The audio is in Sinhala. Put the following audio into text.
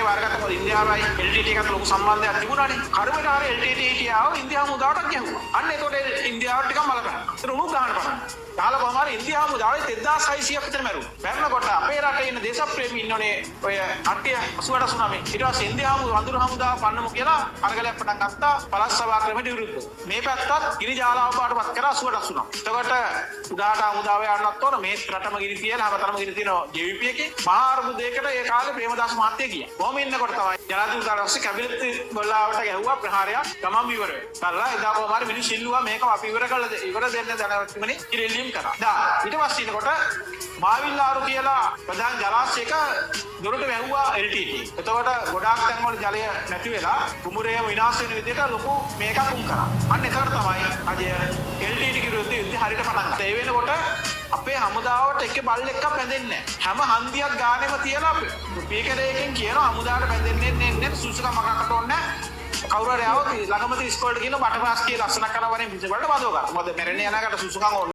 බාරගත්ත මොකද ඉන්දියාවයි LTT එකත් ලොකු සම්බන්ධයක් තිබුණානේ. කර්මකාර LTT හිටියාව ඉන්දියාව මුදාවට ගැහුවා. අන්න ඒතකොට ඉන්දියාවට ටිකක් මල කරා. ඒතර උණු ගහන්න පටන් ගත්තා. තාලා කොහමද ඉන්දියාව මුදාවේ 1600ක් විතර මැරුවා. මැරෙනකොට අපේ රටේ ඉන්න දේශප්‍රේමී ඉන්නෝනේ ඔය 889 ඊට පස්සේ ඉන්දියාව වඳුරු හමුදාව පන්නමු කියලා අරගලයක් පටන් ගත්තා පළාත් සභා ක්‍රමයට විරුද්ධව. මේ පැත්තත් ගිනි ජාලාව බාටපත් කරා 89. එතකොට උඩාට හමුදාව යන්නත් ඕන මේ රටම ගිනි තියලා හැමතැනම ගිනි තියෙන JVP එකේ මහා අර්බුදයකට ඒ කාලේ ප්‍රේමදාස මහත්තයා ගියා. කොහොම ඉන්නකොට තමයි ජනාධිපතිතුමාට කැබිනට් ගොල්ලාවට ගැහුවා ප්‍රහාරයක් ගමම් ඉවර වෙනවා. බලලා එදා කොහොම හරි මිනිස්සු ඉල්ලුවා මේක අපි ඉවර කළා ඉවර දෙන්න දැනගත්තමනේ ඉරෙල්ලිම් කරා. දැන් ඊට පස්සේ ඉන්නකොට මාවිල්ලාරු කියලා ප්‍රධාන ජලාශයක දොරට වැහුවා LTT. එතකොට ගොඩාක් තැන්වල ජලය නැති වෙලා කුඹුරේම විනාශ වෙන විදිහට ලොකු මේකක් උන් කරා. අන්න ඒකට තමයි අද LTT කිරුවේ යුද්ධ හරියට පටන් ගත්තා. ඒ වෙනකොට අපේ හමුදාවට එක බල්ල එකක් බැඳෙන්නේ නැහැ. හැම හන්දියක් ගානෙම තියලා පීකරයකින් කියන හමුදාවට බැඳෙන්නේ නැහැ සුසුකම් මකකට ඕනේ නැහැ. කවුරු හරි ආවොත් ළඟම ඉස්කෝලේට ගිහින් බටපාස් කියලා ලස්සන කරවන්නේ පිටවලට වදව ගන්න. මොකද මැරෙන්නේ යනකට සුසුකම් ඕනේ.